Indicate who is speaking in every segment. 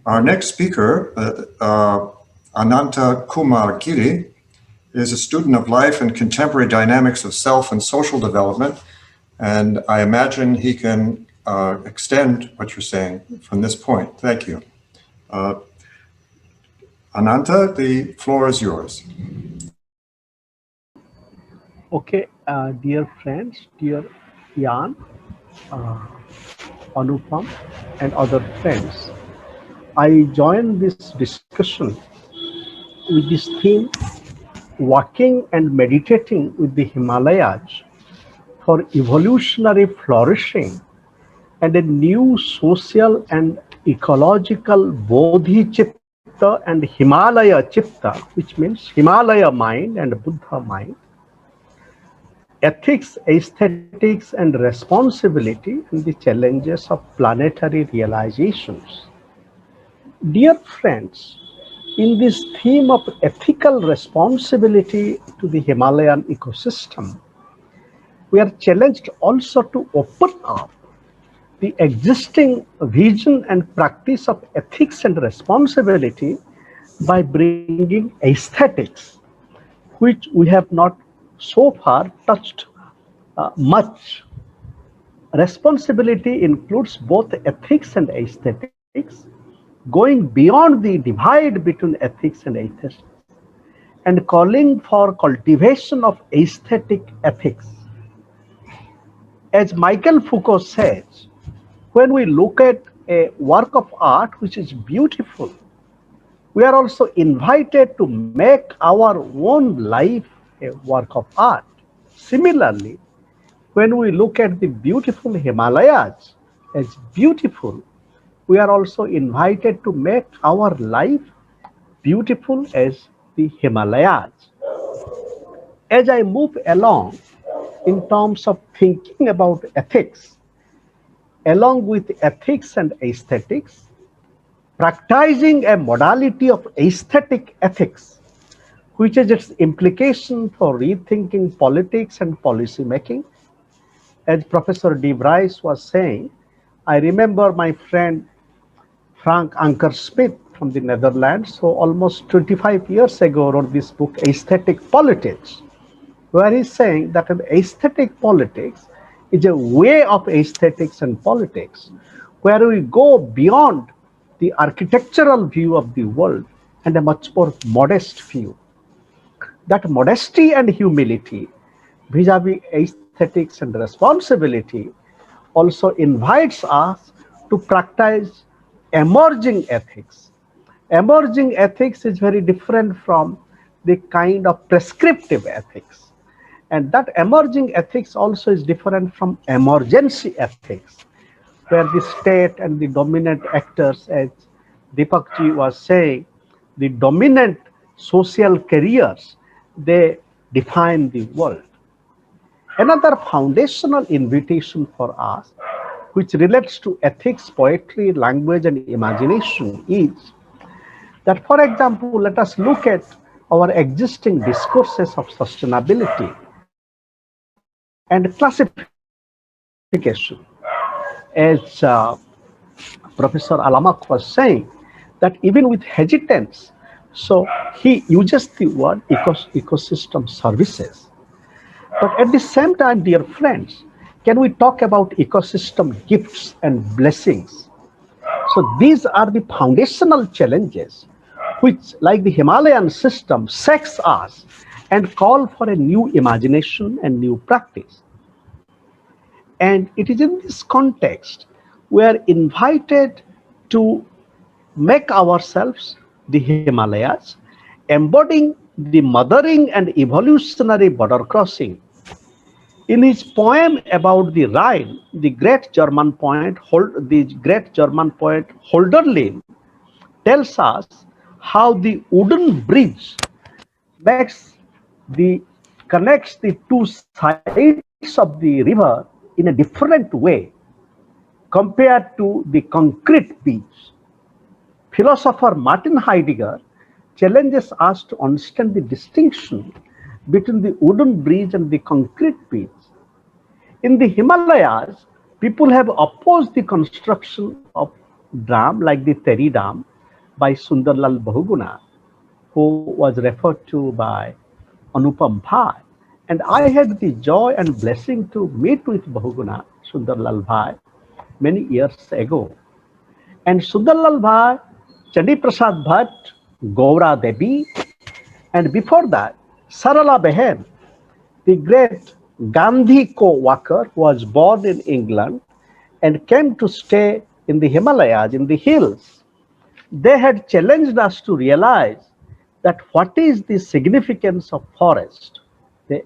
Speaker 1: Our next speaker, Ananta Giri, is a student of life and contemporary dynamics of self and social development. And I imagine he can extend what you're saying from this point. Thank you. Ananta, the floor is yours.
Speaker 2: Okay, dear friends, dear Jan, Anupam, and other friends, I join this discussion with this theme, walking and meditating with the Himalayas for evolutionary flourishing and a new social and ecological Bodhi Chitta and Himalaya Chitta, which means Himalaya mind and Buddha mind, ethics, aesthetics, and responsibility, and the challenges of planetary realizations. Dear friends, in this theme of ethical responsibility to the Himalayan ecosystem, we are challenged also to open up the existing vision and practice of ethics and responsibility by bringing aesthetics, which we have not so far touched much. Responsibility includes both ethics and aesthetics, going beyond the divide between ethics and aesthetics, and calling for cultivation of aesthetic ethics. As Michael Foucault says, when we look at a work of art which is beautiful, we are also invited to make our own life a work of art. Similarly, when we look at the beautiful Himalayas as beautiful, we are also invited to make our life beautiful as the Himalayas. As I move along in terms of thinking about ethics, along with ethics and aesthetics, practicing a modality of aesthetic ethics, which is its implication for rethinking politics and policy making. As Professor De Vries was saying, I remember my friend Frank Anker Smith from the Netherlands, who almost 25 years ago wrote this book, Aesthetic Politics, where he's saying that an aesthetic politics is a way of aesthetics and politics, where we go beyond the architectural view of the world and a much more modest view. That modesty and humility vis-a-vis aesthetics and responsibility also invites us to practice emerging ethics. Emerging ethics is very different from the kind of prescriptive ethics. And that emerging ethics also is different from emergency ethics, where the state and the dominant actors, as Deepakji was saying, the dominant social careers, they define the world. Another foundational invitation for us, which relates to ethics, poetry, language, and imagination, is that, for example, let us look at our existing discourses of sustainability and classification. As Professor Alamak was saying, that even with hesitance, so he uses the word ecosystem services. But at the same time, dear friends, can we talk about ecosystem gifts and blessings? So these are the foundational challenges which, like the Himalayan system, shakes us and call for a new imagination and new practice. And it is in this context we are invited to make ourselves the Himalayas, embodying the mothering and evolutionary border crossing. In his poem about the Rhine, the great German poet Hölderlin tells us how the wooden bridge connects the two sides of the river in a different way compared to the concrete beach. Philosopher Martin Heidegger challenges us to understand the distinction between the wooden bridge and the concrete beach. In the Himalayas, people have opposed the construction of dam like the Teri Dam by Sundarlal Bahuguna, who was referred to by Anupam Bhai. And I had the joy and blessing to meet with Bahuguna, Sundarlal Bhai, many years ago. And Sundarlal Bhai, Chandi Prasad Bhatt, Gaura Devi, and before that, Sarala Behen, the great Gandhi co-worker, was born in England and came to stay in the Himalayas, in the hills. They had challenged us to realize that what is the significance of forest. They,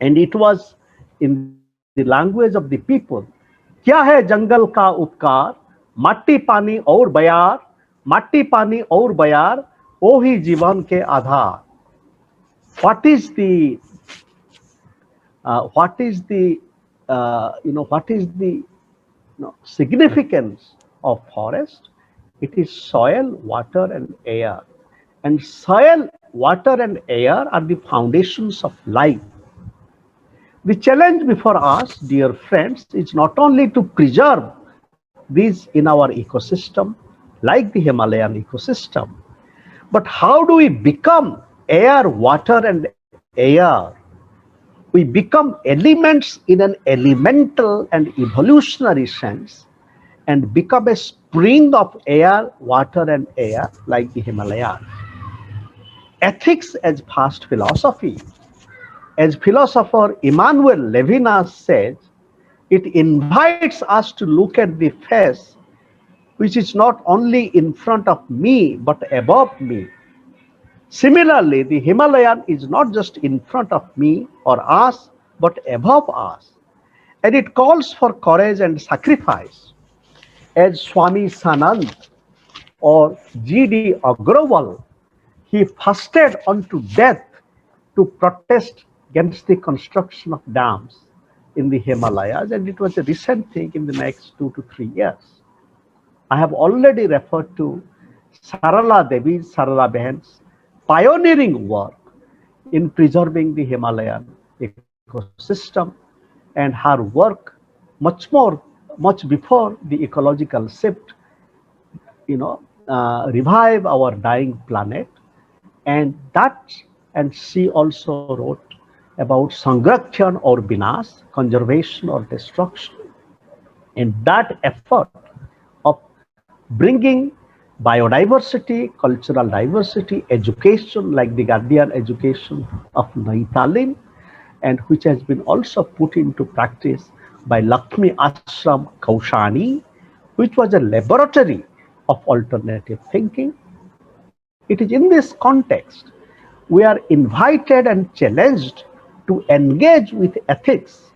Speaker 2: and it was in the language of the people. क्या है जंगल का उपकार, मट्टी पानी और बयार, मट्टी पानी और बयार, ओ ही जीवन के आधार. What is the significance of forest? It is soil, water, and air. And soil, water, and air are the foundations of life. The challenge before us, dear friends, is not only to preserve these in our ecosystem, like the Himalayan ecosystem, but how do we become air, water, and air? We become elements in an elemental and evolutionary sense and become a spring of air, water, and air like the Himalayas. Ethics as past philosophy. As philosopher Emmanuel Levinas says, it invites us to look at the face which is not only in front of me but above me. Similarly, the Himalayan is not just in front of me or us, but above us. And it calls for courage and sacrifice. As Swami Sanand or G.D. Agrawal, he fasted unto death to protest against the construction of dams in the Himalayas, and it was a recent thing in the next 2 to 3 years. I have already referred to Sarala Devi's, Sarala Behen's pioneering work in preserving the Himalayan ecosystem, and her work much before the ecological shift, revive our dying planet. And she also wrote about Sangrakshan or Vinas, conservation or destruction. And that effort of bringing biodiversity, cultural diversity, education like the Guardian education of Naitalim, and which has been also put into practice by Lakshmi Ashram Kaushani, which was a laboratory of alternative thinking. It is in this context we are invited and challenged to engage with ethics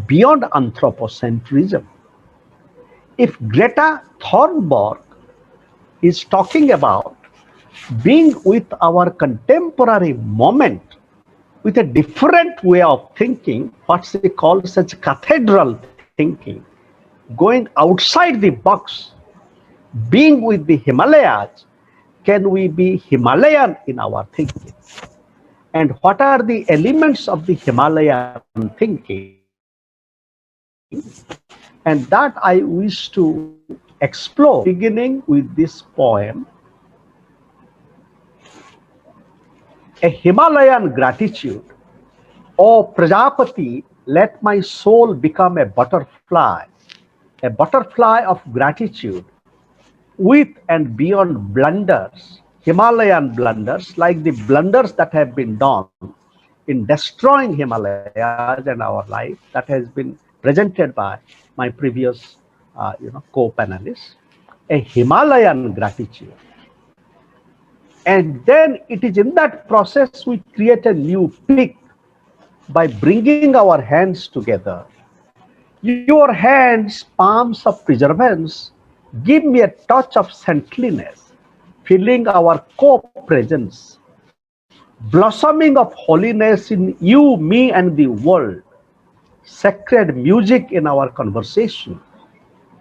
Speaker 2: beyond anthropocentrism. If Greta Thunberg is talking about being with our contemporary moment with a different way of thinking, what she calls as cathedral thinking, going outside the box, being with the Himalayas, can we be Himalayan in our thinking? And what are the elements of the Himalayan thinking? And that I wish to explore, beginning with this poem, A Himalayan Gratitude. O Prajapati, let my soul become a butterfly of gratitude, with and beyond blunders, Himalayan blunders, like the blunders that have been done in destroying Himalayas and our life, that has been presented by my previous co-panelists. A Himalayan gratitude. And then it is in that process we create a new peak by bringing our hands together. Your hands, palms of preservance, give me a touch of saintliness, feeling our co-presence, blossoming of holiness in you, me, and the world, sacred music in our conversation.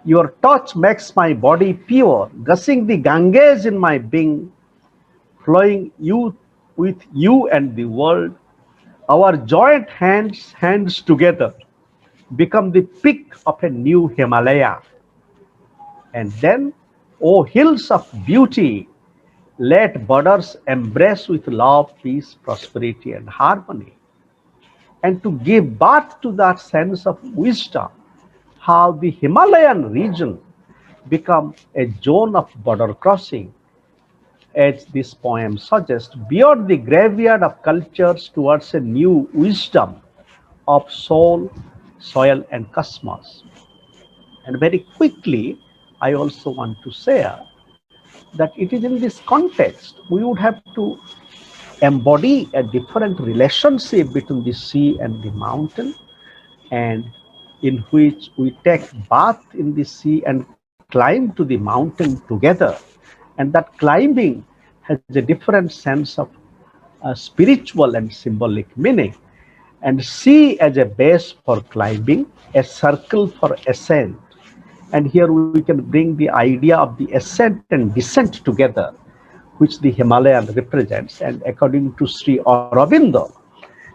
Speaker 2: Your touch makes my body pure, gushing the Ganges in my being, flowing with you and the world. Our joint hands together become the peak of a new Himalaya. And then, O hills of beauty, Let borders embrace with love, peace, prosperity, and harmony. And to give birth to that sense of wisdom, how the Himalayan region become a zone of border crossing, as this poem suggests, beyond the graveyard of cultures towards a new wisdom of soul, soil, and cosmos. And very quickly, I also want to share that it is in this context we would have to embody a different relationship between the sea and the mountain, and in which we take bath in the sea and climb to the mountain together. And that climbing has a different sense of spiritual and symbolic meaning. And sea as a base for climbing, a circle for ascent. And here we can bring the idea of the ascent and descent together, which the Himalayan represents. And according to Sri Aurobindo,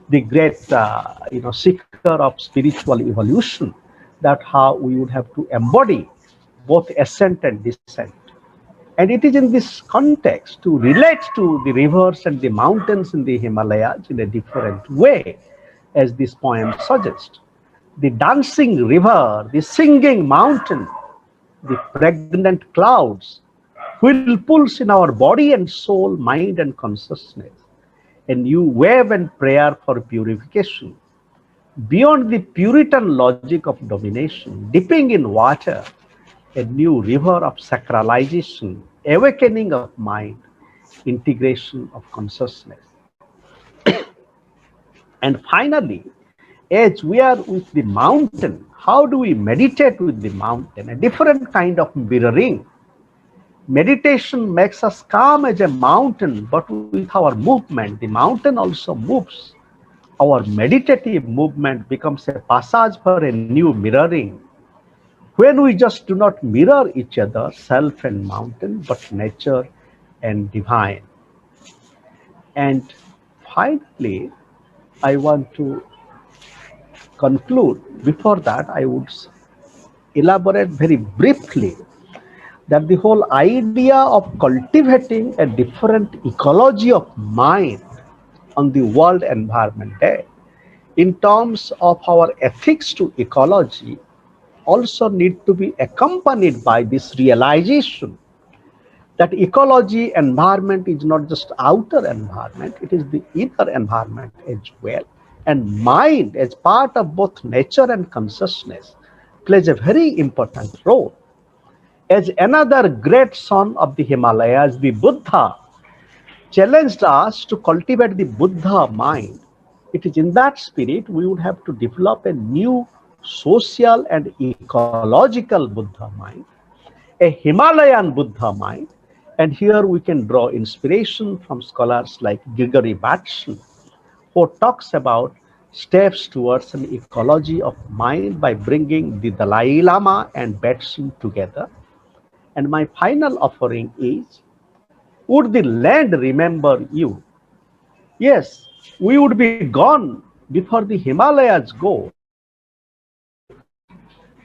Speaker 2: the great seeker of spiritual evolution, that how we would have to embody both ascent and descent. And it is in this context to relate to the rivers and the mountains in the Himalayas in a different way, as this poem suggests. The dancing river, the singing mountain, the pregnant clouds, whirlpools in our body and soul, mind and consciousness, a new wave and prayer for purification. Beyond the Puritan logic of domination, dipping in water, a new river of sacralization, awakening of mind, integration of consciousness. And finally, as we are with the mountain, how do we meditate with the mountain? A different kind of mirroring. Meditation makes us calm as a mountain, but with our movement, the mountain also moves. Our meditative movement becomes a passage for a new mirroring. When we just do not mirror each other, self and mountain, but nature and divine. And finally, I want to conclude. Before that, I would elaborate very briefly that the whole idea of cultivating a different ecology of mind on the World Environment Day, in terms of our ethics to ecology, also need to be accompanied by this realization that ecology environment is not just outer environment, it is the inner environment as well. And mind, as part of both nature and consciousness, plays a very important role. As another great son of the Himalayas, the Buddha, challenged us to cultivate the Buddha mind. It is in that spirit we would have to develop a new social and ecological Buddha mind, a Himalayan Buddha mind. And here we can draw inspiration from scholars like Gregory Bateson, who talks about steps towards an ecology of mind by bringing the Dalai Lama and Bateson together. And my final offering is, would the land remember you? Yes, we would be gone before the Himalayas go.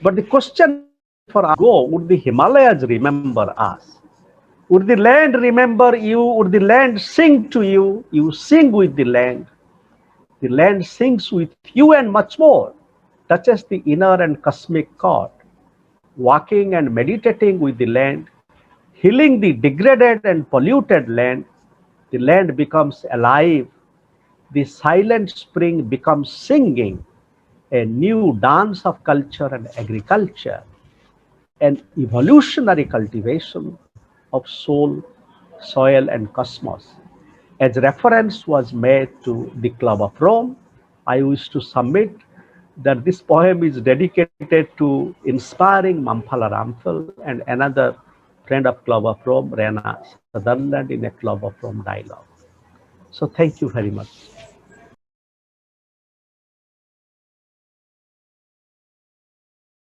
Speaker 2: But the question for us go, would the Himalayas remember us? Would the land remember you? Would the land sing to you? You sing with the land. The land sings with you and much more, touches the inner and cosmic chord. Walking and meditating with the land, healing the degraded and polluted land, the land becomes alive. The silent spring becomes singing, a new dance of culture and agriculture, an evolutionary cultivation of soul, soil, and cosmos. As reference was made to the Club of Rome, I wish to submit that this poem is dedicated to inspiring Mamphala Ramphal and another friend of Club of Rome, Rena Sutherland, in a Club of Rome dialogue. So thank you very much.